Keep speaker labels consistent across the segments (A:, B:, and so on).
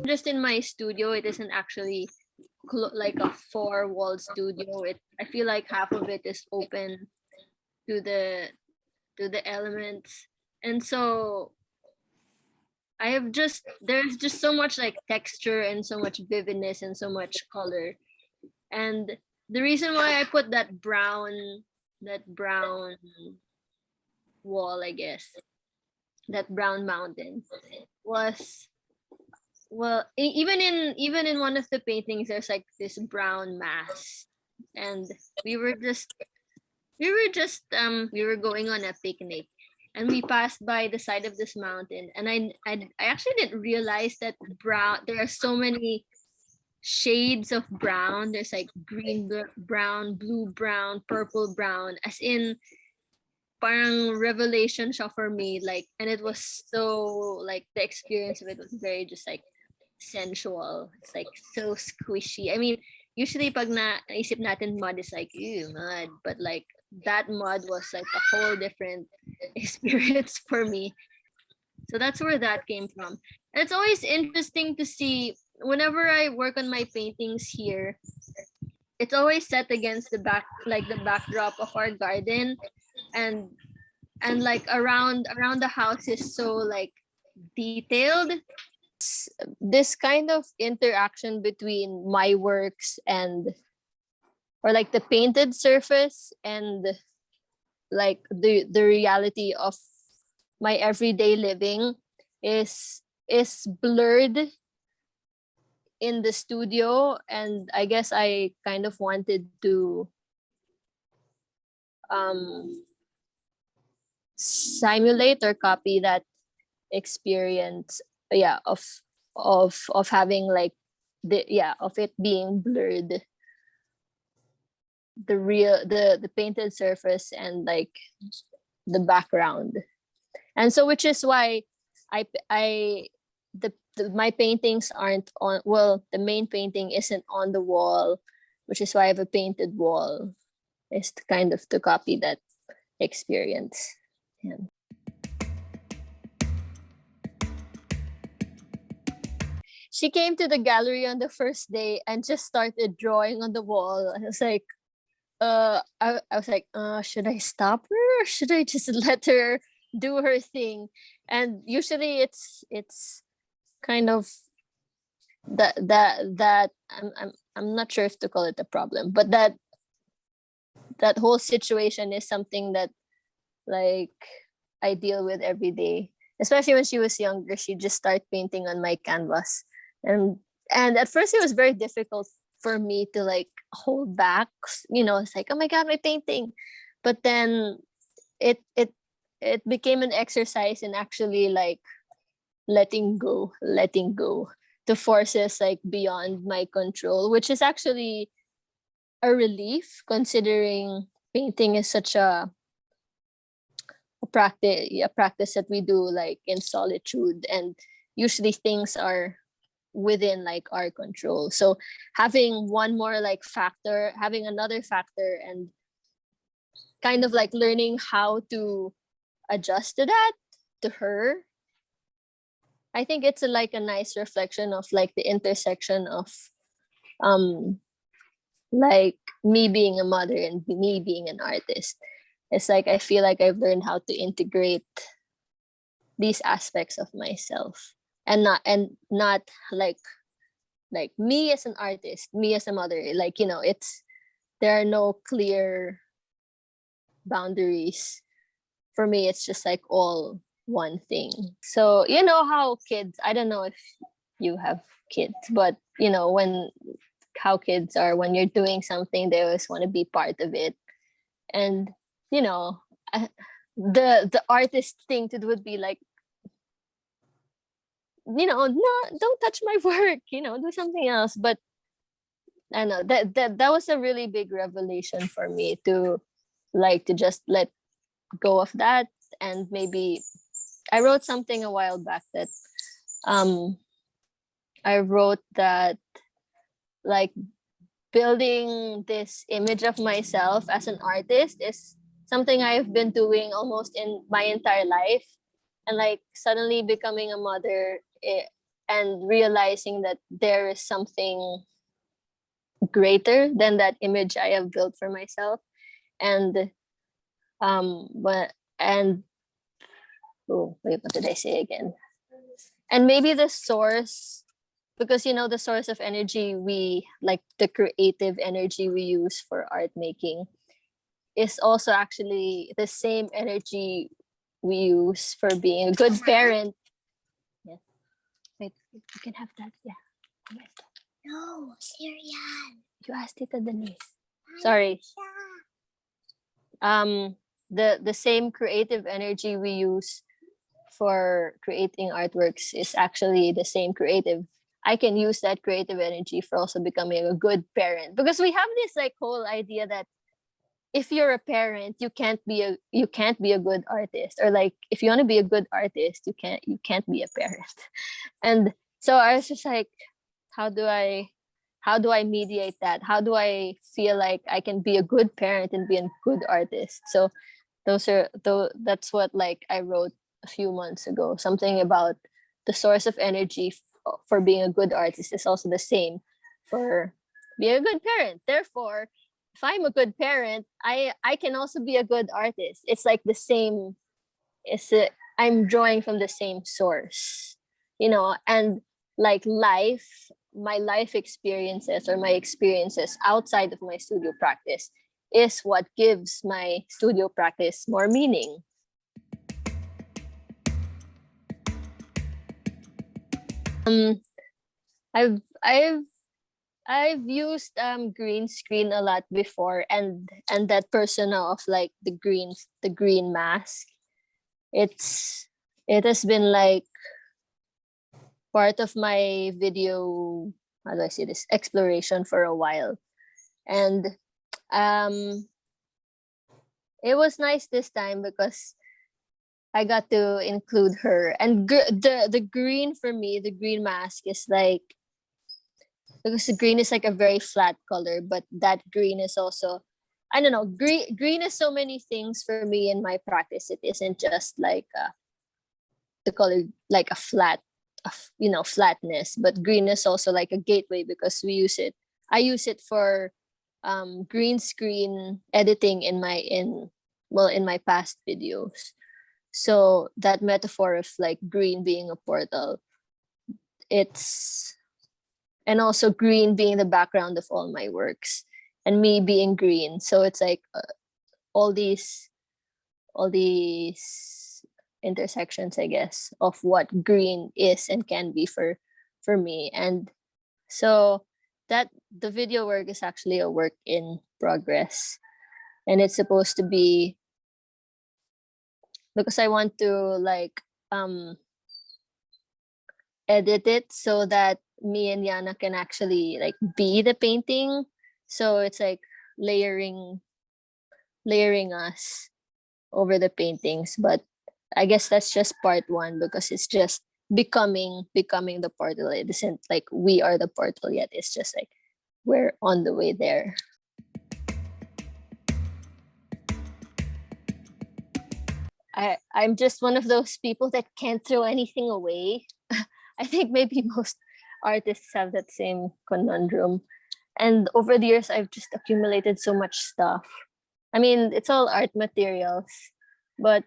A: just in my studio. It isn't actually like a four-wall studio. I feel like half of it is open to the elements, and so there's just so much like texture and so much vividness and so much color. And the reason why I put that brown wall, I guess, that brown mountain, was, well, even in one of the paintings there's like this brown mass. And we were just we were going on a picnic, and we passed by the side of this mountain, and I actually didn't realize that there are so many shades of brown. There's like green brown, blue brown, purple brown, as in parang revelation siya for me. Like, and it was so, like, the experience of it was very just like sensual. It's like so squishy. I mean, usually pag naisip natin mud is like, ew, mud, but like that mud was like a whole different experience for me. So that's where that came from. And it's always interesting to see whenever I work on my paintings here, it's always set against the backdrop of our garden, and like around the house is so like detailed. This kind of interaction between my works and, or like, the painted surface and like the reality of my everyday living is blurred in the studio. And I guess I kind of wanted to simulate or copy that experience, of having like of it being blurred, the painted surface and like the background. And so, which is why my paintings aren't on, well, the main painting isn't on the wall, which is why I have a painted wall, is to kind of to copy that experience. Yeah. She came to the gallery on the first day and just started drawing on the wall. I was like, I was like, should I stop her or should I just let her do her thing? And usually it's kind of that I'm not sure if to call it a problem, but that whole situation is something that, like, I deal with every day. Especially when she was younger, she just started painting on my canvas, and at first it was very difficult for me to like hold back. It's like, oh my god, my painting. But then it became an exercise in actually like letting go to forces like beyond my control, which is actually a relief, considering painting is such a practice that we do like in solitude, and usually things are within like our control. So having another factor and kind of like learning how to adjust to that, to her, I think it's like a nice reflection of like the intersection of like me being a mother and me being an artist. It's like I feel like I've learned how to integrate these aspects of myself, and not like me as an artist, me as a mother. Like, there are no clear boundaries. For me, it's just like all one thing. So, how kids, I don't know if you have kids, but how kids are, when you're doing something, they always want to be part of it. And the artist thing to do would be like, no, don't touch my work, do something else. But I know that was a really big revelation for me, to just let go of that. And maybe I wrote something a while back that I wrote that, like, building this image of myself as an artist is something I've been doing almost in my entire life. And like suddenly becoming a mother, and realizing that there is something greater than that image I have built for myself. And but and oh wait, what did I say again? And maybe the source, because you know the source of energy we like, the creative energy we use for art making, is also actually the same energy we use for being a good parent. Yeah. Wait, you can have that. Yeah.
B: No, cereal.
A: You asked it at Denise. Sorry. The same creative energy we use for creating artworks is actually the same creative. I can use that creative energy for also becoming a good parent, because we have this like whole idea that if you're a parent, you can't be a good artist, or like if you want to be a good artist, you can't be a parent. And so I was just like, how do I mediate that? How do I feel like I can be a good parent and be a good artist? So that's what like I wrote a few months ago, something about the source of energy for being a good artist is also the same for being a good parent. Therefore, if I'm a good parent, I can also be a good artist. It's like the same. I'm drawing from the same source, and like my life experiences, or my experiences outside of my studio practice, is what gives my studio practice more meaning. I've used green screen a lot before, and that persona of like the green mask, it has been like part of my video, how do I say this, exploration for a while. And it was nice this time because I got to include her. And the green, for me, the green mask is like, because the green is like a very flat color, but that green is also, I don't know, green is so many things for me in my practice. It isn't just like the color, like a flatness, but green is also like a gateway, because I use it for green screen editing in my past videos. So that metaphor of like green being a portal, and also green being the background of all my works, and me being green. So it's like all these intersections, I guess, of what green is and can be for me. And so that the video work is actually a work in progress, and it's supposed to be, because I want to like edit it so that me and Yana can actually like be the painting. So it's like layering us over the paintings. But I guess that's just part one, because it's just becoming the portal. It isn't like we are the portal yet. It's just like we're on the way there. I'm just one of those people that can't throw anything away. I think maybe most artists have that same conundrum. And over the years, I've just accumulated so much stuff. I mean, it's all art materials, but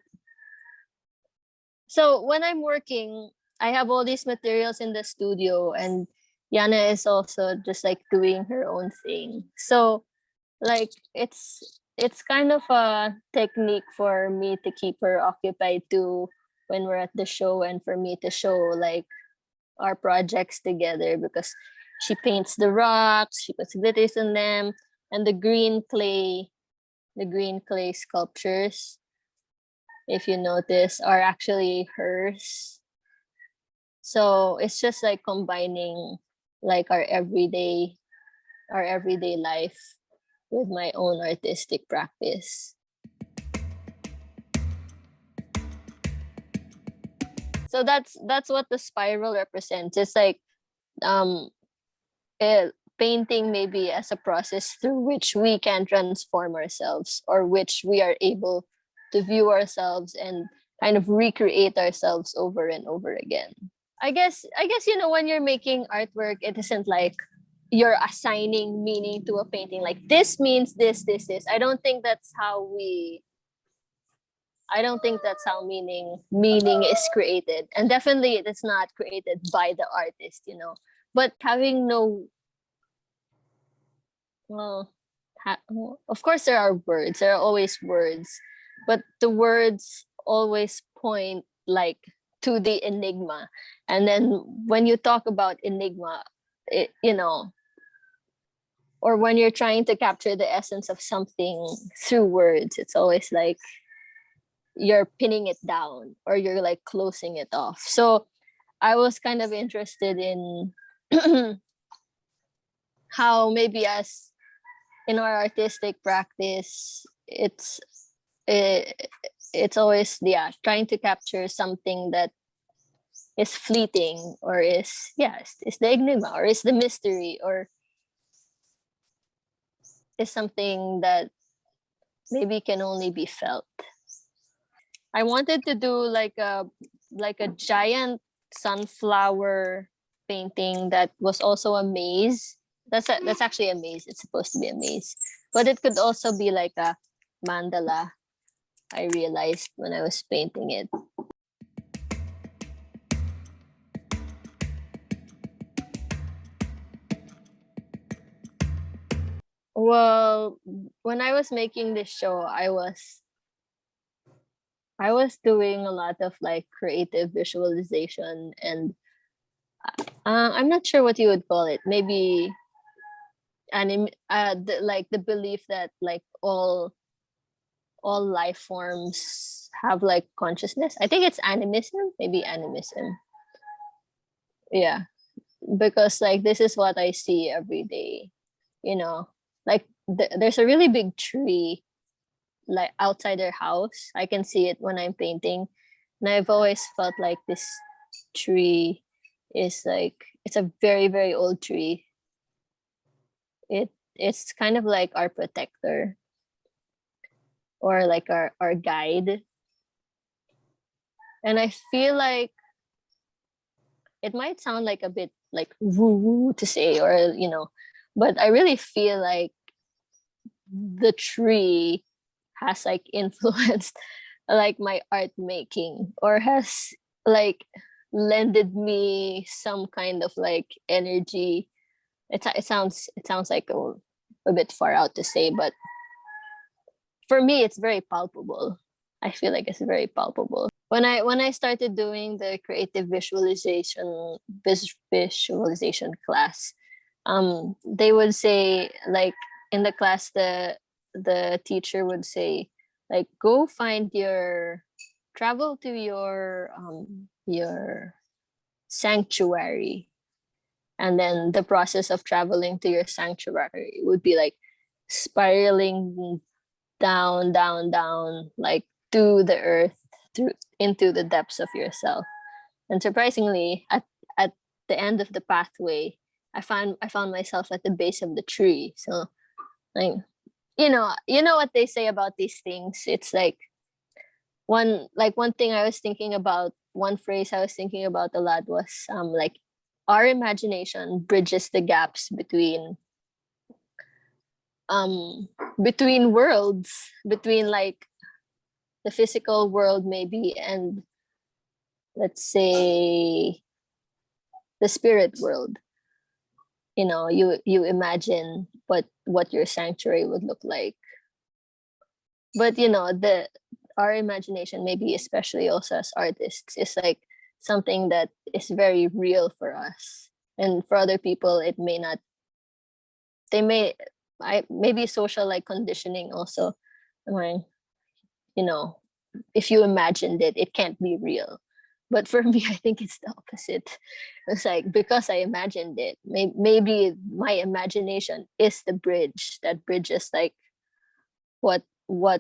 A: so when I'm working, I have all these materials in the studio, and Yana is also just like doing her own thing. So like it's kind of a technique for me to keep her occupied too when we're at the show, and for me to show like our projects together, because she paints the rocks, she puts glitters in them, and the green clay sculptures, if you notice, are actually hers. So it's just like combining like our everyday life with my own artistic practice. So that's what the spiral represents. It's like painting maybe as a process through which we can transform ourselves, or which we are able to view ourselves and kind of recreate ourselves over and over again. I guess when you're making artwork, it isn't like you're assigning meaning to a painting. Like this means this. I don't think that's how meaning is created. And definitely it's not created by the artist. But having no well, of course there are words. There are always words, but the words always point like to the enigma. And then when you talk about enigma, it, or when you're trying to capture the essence of something through words, it's always like you're pinning it down or you're like closing it off. So I was kind of interested in how maybe as in our artistic practice, it, it's always trying to capture something that is fleeting or is the enigma or is the mystery or is something that maybe can only be felt. I wanted to do like a giant sunflower painting that was also a maze. That's actually a maze. It's supposed to be a maze, but it could also be like a mandala. I realized when I was painting it. Well, when I was making this show, I was doing a lot of like creative visualization and I'm not sure what you would call it. Maybe like the belief that like all life forms have like consciousness. I think it's animism, maybe animism. Yeah, because like this is what I see every day. You know, like there's a really big tree like outside their house. I can see it when I'm painting, and I've always felt like this tree is like it's a very very old tree. It's kind of like our protector or like our guide. And I feel like it might sound like a bit like woo woo to say, or but I really feel like the tree has like influenced like my art making or has like lended me some kind of like energy. It sounds like a bit far out to say, but for me it's very palpable. I feel like it's very palpable. When I started doing the creative visualization class, they would say like in the class the teacher would say like go find travel to your sanctuary, and then the process of traveling to your sanctuary would be like spiraling down down down like to the earth, through into the depths of yourself. And surprisingly, at the end of the pathway, I found myself at the base of the tree. So like you know what they say about these things. It's like one thing I was thinking about, one phrase I was thinking about a lot was like our imagination bridges the gaps between worlds, between like the physical world maybe and let's say the spirit world. You imagine what your sanctuary would look like, but the our imagination, maybe especially also as artists, is like something that is very real for us, and for other people it may not. They may I maybe social like conditioning also. Like, you know if you imagined it can't be real. But for me, I think it's the opposite. It's like because I imagined it, maybe my imagination is the bridge that bridges like what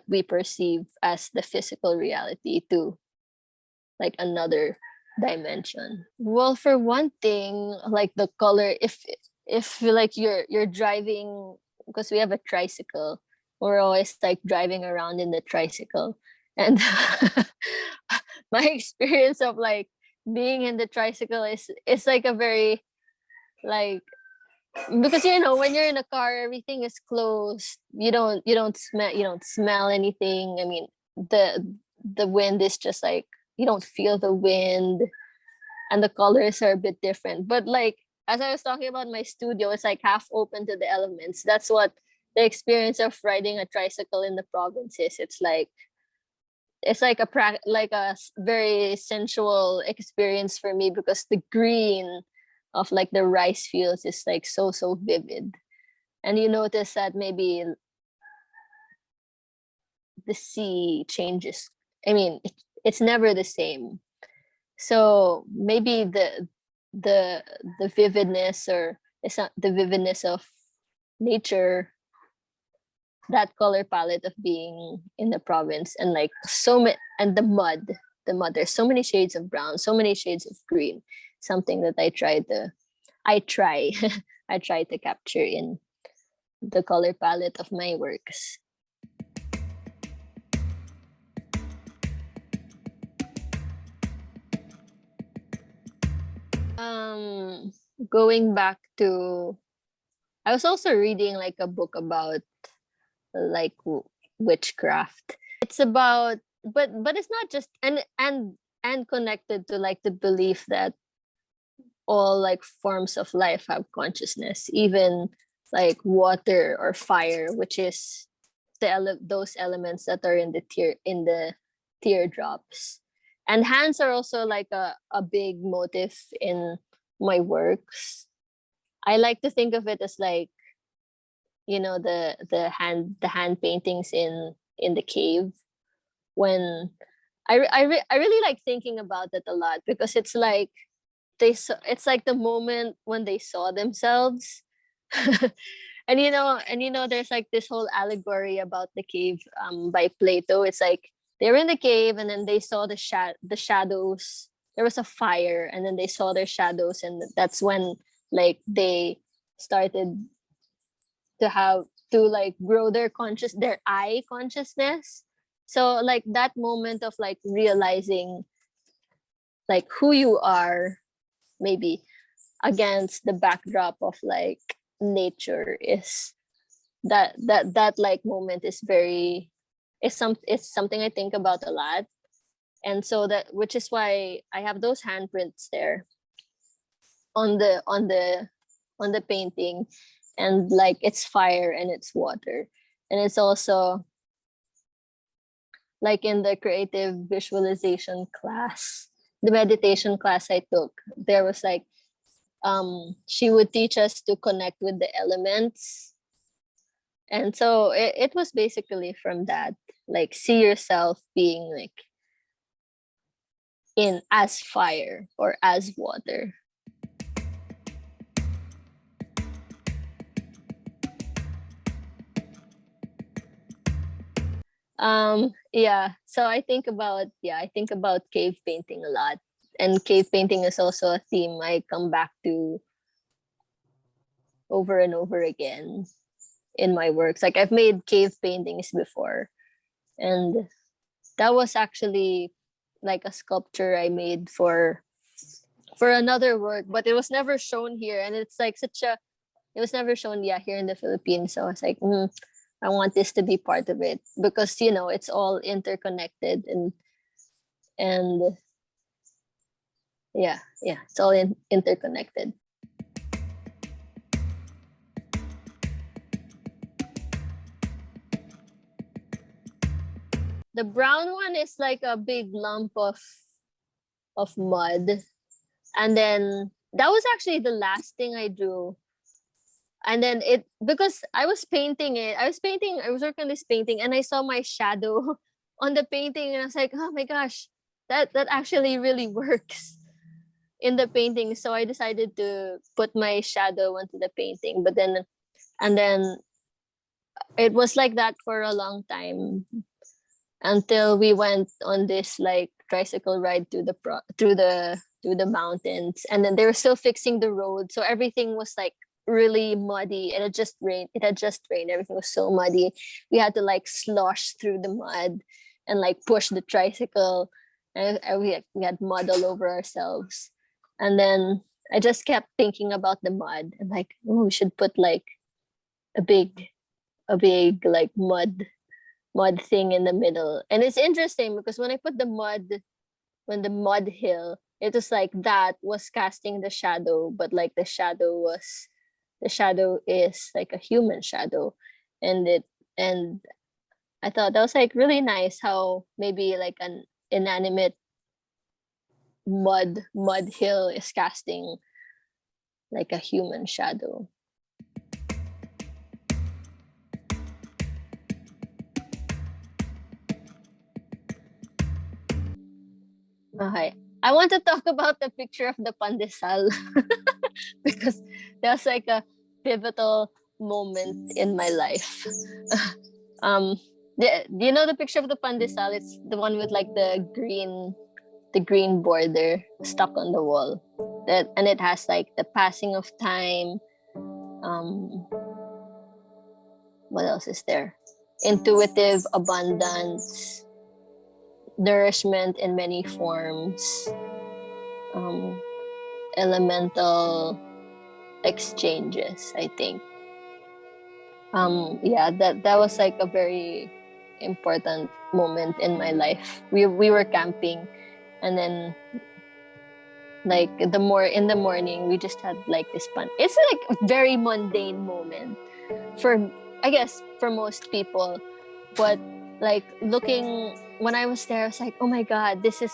A: we perceive as the physical reality to like another dimension. Well, for one thing, like the color, if like you're driving, because we have a tricycle, we're always like driving around in the tricycle, and my experience of like being in the tricycle is like a very like, because when you're in a car, everything is closed. You don't smell anything. I mean, the wind is just like, you don't feel the wind, and the colors are a bit different. But like, as I was talking about my studio, it's like half open to the elements. That's what the experience of riding a tricycle in the province is. It's like very sensual experience for me, because the green of like the rice fields is like so vivid. And you notice that maybe the sea changes. I mean, it's never the same. So maybe the the vividness, or it's not the vividness of nature, that color palette of being in the province, and like so many, and the mud, there's so many shades of brown, so many shades of green, something that I try I try to capture in the color palette of my works. um Going back to, I was also reading like a book about like witchcraft. It's about, but it's not just, and connected to like the belief that all like forms of life have consciousness, even like water or fire, which is those elements that are in the teardrops. And hands are also like a big motif in my works. I like to think of it as like, the hand paintings in the cave, when I really like thinking about it a lot, because it's like it's like the moment when they saw themselves. And there's like this whole allegory about the cave, by Plato. It's like they were in the cave, and then they saw the shadows. There was a fire, and then they saw their shadows, and that's when like they started to like grow their eye consciousness. So like that moment of like realizing like who you are, maybe against the backdrop of like nature, is that like moment is very, it's something I think about a lot. And so that, which is why I have those handprints there on the painting. And like it's fire and it's water, and it's also like in the creative visualization class, the meditation class I took, there was like, she would teach us to connect with the elements. And so it was basically from that, like see yourself being like in as fire or as water. Yeah, so I think about cave painting a lot. And cave painting is also a theme I come back to over and over again in my works. Like I've made cave paintings before, and that was actually like a sculpture I made for another work, but it was never shown here. And it's like it was never shown, yeah, here in the Philippines. So I was like, I want this to be part of it, because it's all interconnected, and yeah, it's all interconnected. The brown one is like a big lump of mud. And then that was actually the last thing I drew. And then because I was working on this painting, and I saw my shadow on the painting, and I was like, oh my gosh, that actually really works in the painting. So I decided to put my shadow onto the painting. And then it was like that for a long time, until we went on this like tricycle ride through the mountains. And then they were still fixing the road, so everything was like really muddy. It had just rained, everything was so muddy. We had to like slosh through the mud and like push the tricycle. And we had mud all over ourselves. And then I just kept thinking about the mud and like, oh, we should put like a big like mud thing in the middle. And it's interesting because when I put the mud hill, it was like that was casting the shadow, but like the shadow is like a human shadow. And I thought that was like really nice how maybe like an inanimate mud hill is casting like a human shadow. Okay. I want to talk about the picture of the pandesal because that's like a pivotal moment in my life. um do you know the picture of the pandesal? It's the one with like the green border stuck on the wall. That and it has like the passing of time. Um what else is there? Intuitive abundance, nourishment in many forms, um, elemental exchanges, I think. Yeah, that was like a very important moment in my life. We were camping, and then like in the morning we just had like this fun. It's like a very mundane moment for, I guess, for most people, but like looking when I was there, I was like, oh my god, this is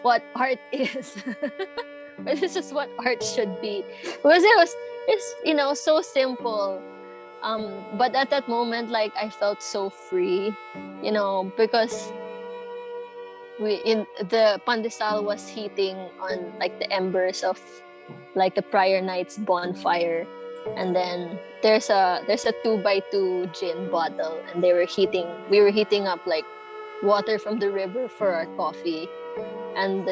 A: what art is. Or this is what art should be. Because it's so simple. But at that moment, like I felt so free, because we in the pandesal was heating on like the embers of like the prior night's bonfire. And then there's a 2x2 gin bottle, and we were heating up like water from the river for our coffee. And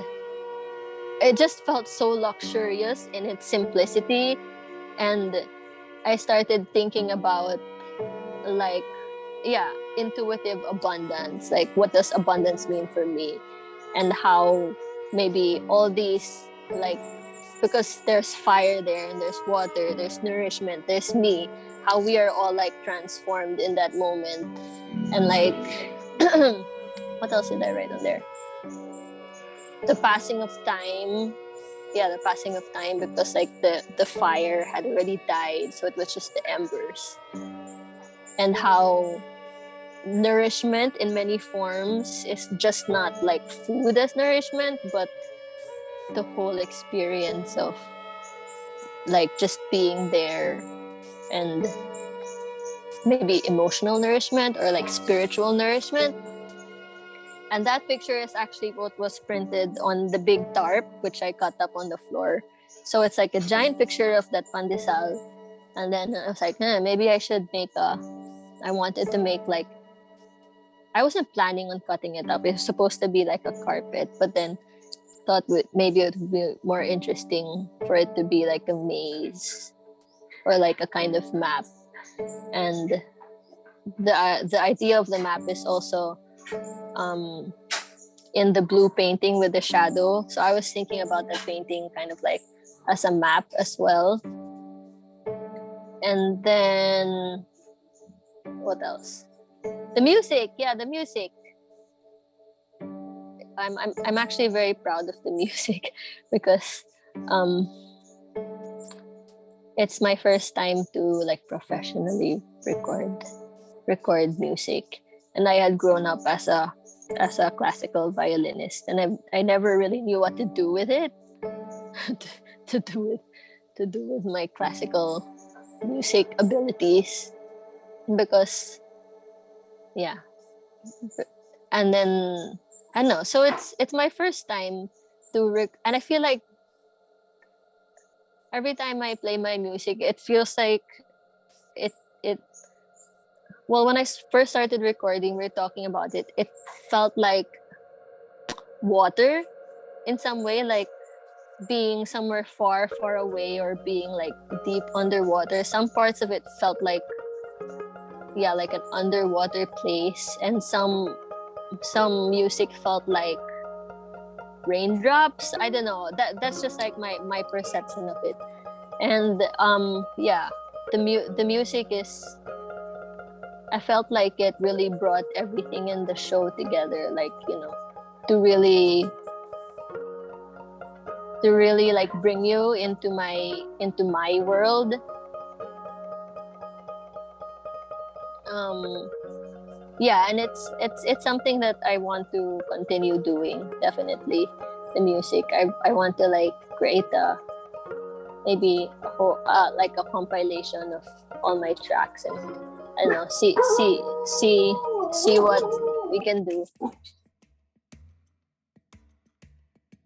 A: it just felt so luxurious in its simplicity. And I started thinking about like, yeah, intuitive abundance, like what does abundance mean for me, and how maybe all these, like, because there's fire there and there's water, there's nourishment, there's me, how we are all like transformed in that moment. And like what else did I write on there? The passing of time. Yeah, the passing of time, because like the fire had already died, so it was just the embers. And how nourishment in many forms is just not like food as nourishment, but the whole experience of like just being there, and maybe emotional nourishment or like spiritual nourishment. And that picture is actually what was printed on the big tarp, which I cut up on the floor. So it's like a giant picture of that pandesal. And then I was like, maybe I wanted to make like, I wasn't planning on cutting it up. It was supposed to be like a carpet, but then thought maybe it would be more interesting for it to be like a maze or like a kind of map. And the idea of the map is also in the blue painting with the shadow. So I was thinking about the painting kind of like as a map as well. And then what else? The music. Yeah, the music. I'm actually very proud of the music because it's my first time to like professionally record music. And I had grown up as a classical violinist, and I never really knew what to do with it. to do with my classical music abilities, because yeah. And then I don't know, so it's my first time and I feel like every time I play my music, it feels like it it well, when I first started recording, we are talking about it, it felt like water in some way, like being somewhere far away, or being like deep underwater. Some parts of it felt like, yeah, like an underwater place, and some some music felt like raindrops. I don't know. That's just like my perception of it. And yeah, the music is, I felt like it really brought everything in the show together, like, to really like bring you into my world. um yeah, and it's something that I want to continue doing, definitely. The music, I want to like create a, maybe a whole, like a compilation of all my tracks, and I don't know, see what we can do.